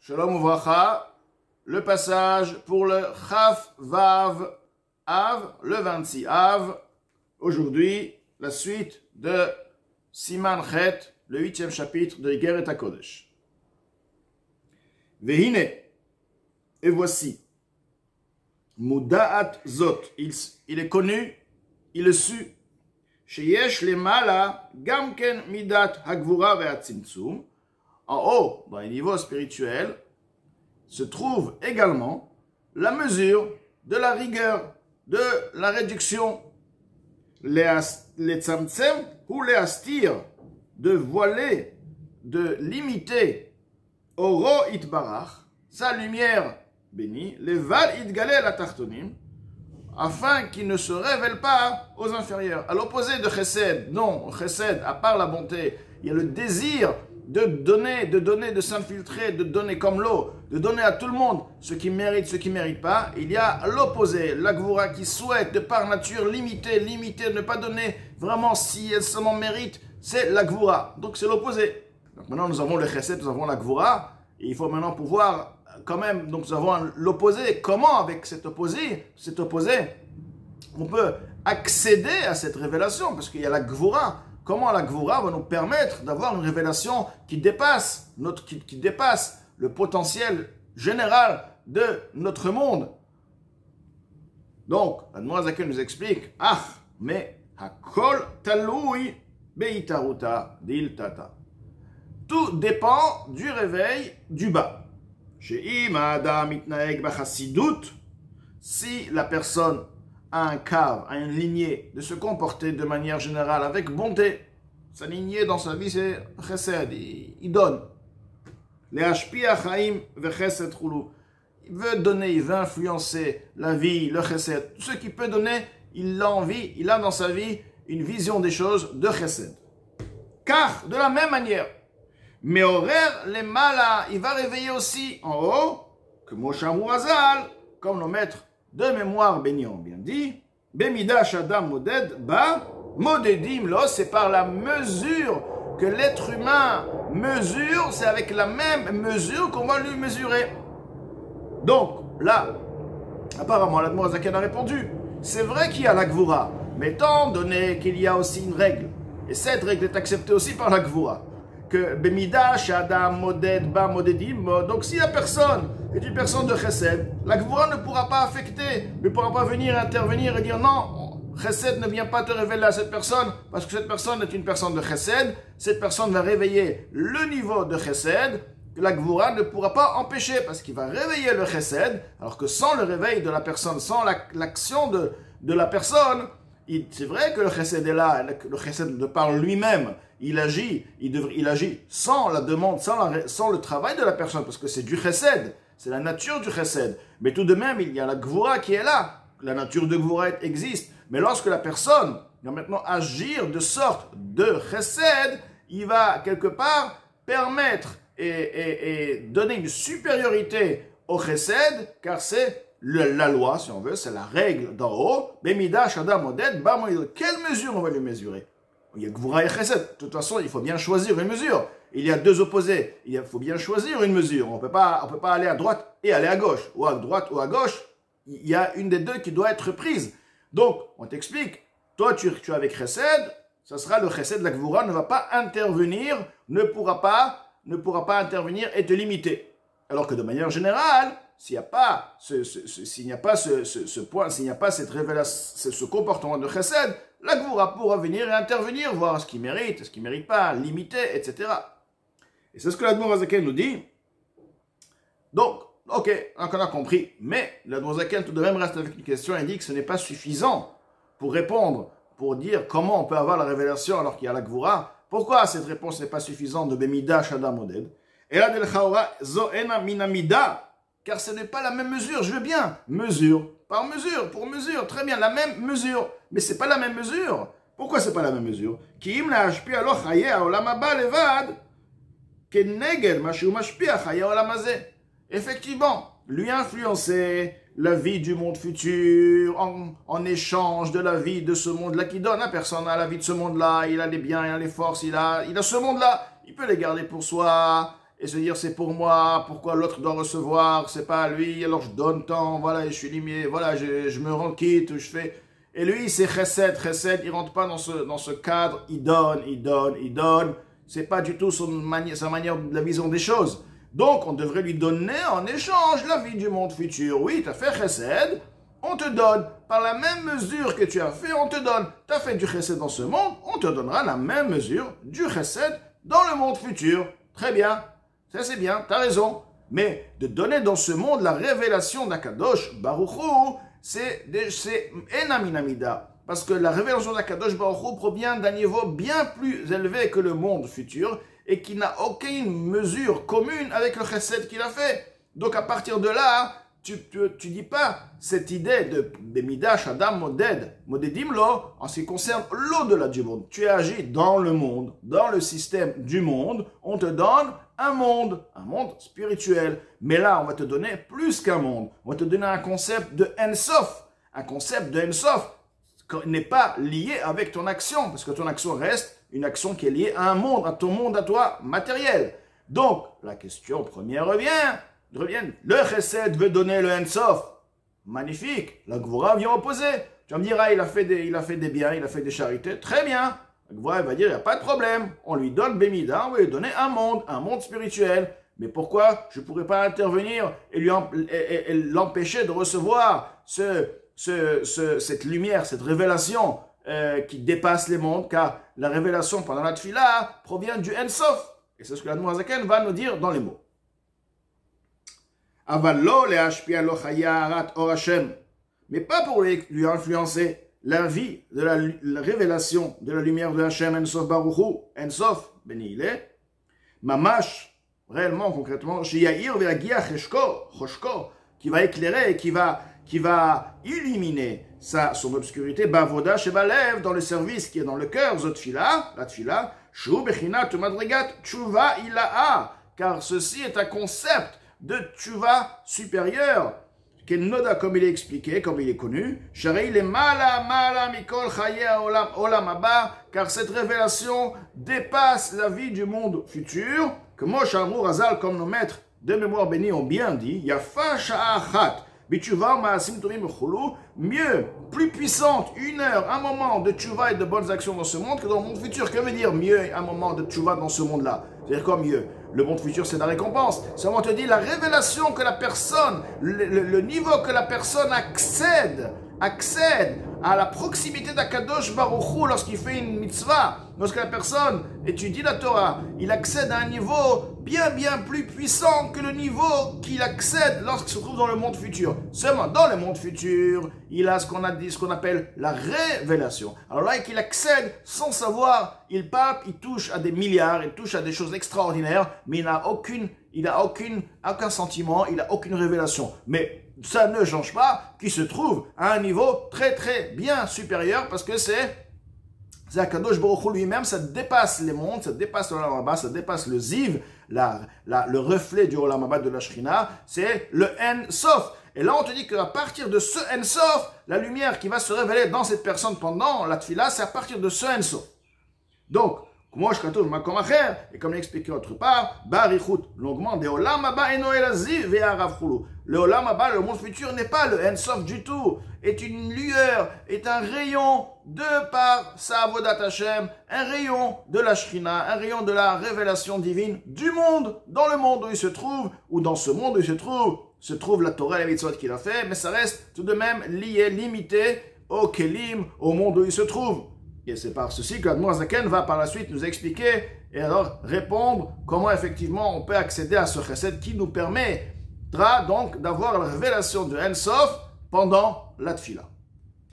Shalom Uvracha, le passage pour le Chaf Vav Av, le 26 Av. Aujourd'hui, la suite de Siman Chet, le 8e chapitre de Igeret HaKodesh. Vehine, et voici, Muda'at Zot, il est connu, il est su, Sheyesh Lemala, Gamken Midat Hagvura Ve'atzimtzum. En haut, dans les niveaux spirituels, se trouve également la mesure de la rigueur, de la réduction, les tzamtzem ou les astir, de voiler, de limiter, oro itbarach, sa lumière bénie, les val itgalé la tartonim, afin qu'il ne se révèle pas aux inférieurs. À l'opposé de chesed, non, chesed, à part la bonté, il y a le désir de donner, de s'infiltrer, de donner comme l'eau, de donner à tout le monde ce qui mérite, ce qui ne mérite pas. Il y a l'opposé, la Gvura qui souhaite de par nature limiter, ne pas donner vraiment si elle seulement mérite, c'est la Gvura. Donc c'est l'opposé. Donc maintenant nous avons le chesed, nous avons la Gvura, et il faut maintenant pouvoir quand même, donc nous avons l'opposé. Comment avec cet opposé, on peut accéder à cette révélation, parce qu'il y a la Gvura. Comment la Gvura va nous permettre d'avoir une révélation qui dépasse, qui dépasse le potentiel général de notre monde. Donc, la Noazaken nous explique, mais hakol taloui beitaruta dil tata. Tout dépend du réveil du bas. She'im adam mitnaeg b'chassidut, si la personne a un cave, a une lignée de se comporter de manière générale avec bonté. Sa lignée dans sa vie, c'est chesed, il donne. Les hashpia chaim vechesed chulu. Il veut donner, il veut influencer la vie, le chesed. Tout ce qu'il peut donner, il a envie, il a dans sa vie une vision des choses de chesed. Car, de la même manière, mais horaire les malas, il va réveiller aussi en haut, que Moshe Azal, comme nos maîtres de mémoire béni ont bien dit, Bemidash Adam Moded Ba, Modedim Lo, c'est par la mesure que l'être humain mesure, c'est avec la même mesure qu'on va lui mesurer. Donc, là, apparemment, l'Admor Zaken a répondu, c'est vrai qu'il y a la Gvura, mais étant donné qu'il y a aussi une règle, et cette règle est acceptée aussi par la Gvura, que Bemidash Adam Moded Ba Modedim, donc si la personne est une personne de chesed, la Gvura ne pourra pas affecter, ne pourra pas venir intervenir et dire non, chesed ne vient pas te révéler à cette personne, parce que cette personne est une personne de chesed, cette personne va réveiller le niveau de chesed, que la Gvura ne pourra pas empêcher, parce qu'il va réveiller le chesed, alors que sans le réveil de la personne, sans l'action de la personne, c'est vrai que le chesed est là, le chesed de par lui-même, il agit sans la demande, sans le travail de la personne, parce que c'est du chesed, c'est la nature du chesed. Mais tout de même, il y a la Gvura qui est là, la nature de Gvura existe. Mais lorsque la personne va maintenant agir de sorte de chesed, il va quelque part permettre et donner une supériorité au chesed, car c'est la loi, si on veut, c'est la règle d'en haut. Bemida, Shadam, Moded, Bam, quelle mesure on va lui mesurer? Il y a Gvura et chesed. De toute façon, il faut bien choisir une mesure. Il y a deux opposés. Il faut bien choisir une mesure. On peut pas aller à droite et aller à gauche. Ou à droite ou à gauche. Il y a une des deux qui doit être prise. Donc, on t'explique. Toi, tu es avec chesed. Ça sera le chesed. La Gvura ne va pas intervenir, ne pourra pas intervenir et te limiter. Alors que de manière générale, s'il n'y a pas ce point, s'il n'y a pas cette révélation, ce comportement de chesed, la Gvura pourra venir et intervenir, voir ce qu'il mérite, ce qu'il ne mérite pas, limiter, etc. Et c'est ce que l'Admor Zaken nous dit. Donc, ok, on a compris, mais l'Admor Zaken tout de même reste avec une question et dit que ce n'est pas suffisant pour répondre, pour dire comment on peut avoir la révélation alors qu'il y a la Gvura. Pourquoi cette réponse n'est pas suffisante de Bemida Shadam Moded? Et là, del Chaora Zoena Minamida, car ce n'est pas la même mesure, je veux bien, mesure, par mesure, pour mesure, très bien, la même mesure, mais ce n'est pas la même mesure. Pourquoi ce n'est pas la même mesure? Ki im la hashpia lo chaye haolam haba levad, keneged ma shu mashpia chaye haolam hazeh. Effectivement, lui influencer la vie du monde futur en échange de la vie de ce monde-là qui donne. La personne a la vie de ce monde-là, il a les biens, il a les forces, il a ce monde-là, il peut les garder pour soi. et se dire c'est pour moi, pourquoi l'autre doit recevoir, c'est pas à lui, alors je donne tant, voilà, je suis limité, voilà, je me rends quitte, ou je fais... Et lui, c'est chesed, il rentre pas dans ce cadre, il donne, c'est pas du tout sa manière de la vision des choses. Donc, on devrait lui donner en échange la vie du monde futur. Oui, tu as fait chesed, on te donne. Par la même mesure que tu as fait, on te donne. Tu as fait du chesed dans ce monde, on te donnera la même mesure du chesed dans le monde futur. Très bien, ça c'est bien, tu as raison. Mais de donner dans ce monde la révélation d'Akadosh Baruch Hu, c'est enaminamida. Parce que la révélation d'Akadosh Baruch Hu provient d'un niveau bien plus élevé que le monde futur et qui n'a aucune mesure commune avec le chesed qu'il a fait. Donc à partir de là, tu dis pas cette idée de midash adam modedim lo en ce qui concerne l'au-delà du monde. Tu agis dans le monde, dans le système du monde, on te donne un monde spirituel. Mais là, on va te donner plus qu'un monde. On va te donner un concept de Ensof. Un concept de Ensof n'est pas lié avec ton action, parce que ton action reste une action qui est liée à un monde, à ton monde, à toi, matériel. Donc, la question première revient. Le chesed veut donner le Ensof. Magnifique. La Gvura vient opposer. Tu vas me dire, il a fait des biens, il a fait des charités. Très bien. La Gvura va dire, il n'y a pas de problème. On lui donne Bémida, on va lui donner un monde spirituel. Mais pourquoi je ne pourrais pas intervenir et l'empêcher de recevoir cette lumière, cette révélation qui dépasse les mondes, car la révélation pendant la tfila provient du Ensof. Et c'est ce que l'Admor Hazaken va nous dire dans les mots. Avallo le hashpia lo chayarat or Hashem. Mais pas pour lui influencer la vie de la révélation de la lumière de Hashem Ensof Baruch Hu, Ensof, béni il est, Mamash, réellement, concrètement, Shiyair Velagia Choshko, qui va éclairer et qui va illuminer son obscurité, Bavoda Shebalev, dans le service qui est dans le cœur, Zotfila, la Tfila, Shu Bechinat Madrigat Tshuva Ilaha, car ceci est un concept de Tshuva supérieur, Noda, comme il est expliqué, comme il est connu, Sharei le mala mikol chaye olam haba, car cette révélation dépasse la vie du monde futur, que Moshe Amrou Razal, comme nos maîtres de mémoire bénis ont bien dit, Yafa sha'achat, bitshuva ma'asim tovim chulu, mieux, plus puissante, une heure, un moment de tshuva et de bonnes actions dans ce monde que dans le monde futur. Que veut dire mieux, un moment de tshuva dans ce monde-là? C'est-à-dire quoi mieux? Le monde futur, c'est la récompense. Seulement, on te dit la révélation que la personne, le niveau que la personne accède à la proximité d'Akadosh Baruch Hu lorsqu'il fait une mitzvah, lorsque la personne étudie la Torah, il accède à un niveau bien plus puissant que le niveau qu'il accède lorsqu'il se trouve dans le monde futur. Seulement, dans le monde futur, il a ce qu'on appelle la révélation. Alors là, qu'il accède sans savoir, il palpe, il touche à des milliards, il touche à des choses extraordinaires, mais il n'a aucun sentiment, il n'a aucune révélation. Mais ça ne change pas qu'il se trouve à un niveau très bien supérieur, parce que c'est Akadosh Baruch Hu lui-même, ça dépasse les mondes, ça dépasse le Olam Haba, ça dépasse le Ziv, le reflet du Olam Haba de la Shrina, c'est le En Sof. Et là on te dit qu'à partir de ce En Sof, la lumière qui va se révéler dans cette personne pendant la Tfila, c'est à partir de ce En Sof. Donc, et comme l'expliqué autre part, Barichut, longuement, de Olam Haba eno el Ziv ve'arav chulu. Le Olam Haba, le monde futur, n'est pas le En Sof du tout, est une lueur, est un rayon de par sa Avodat Hashem, un rayon de la Shrina, un rayon de la révélation divine du monde, dans le monde où il se trouve, ou dans ce monde où il se trouve la Torah et les mitzvot qu'il a fait, mais ça reste tout de même lié, limité au Kelim, au monde où il se trouve. Et c'est par ceci que l'Admor Hazaken va par la suite nous expliquer et alors répondre comment effectivement on peut accéder à ce chesed qui nous permettra donc d'avoir la révélation de En Sof pendant la Tfila.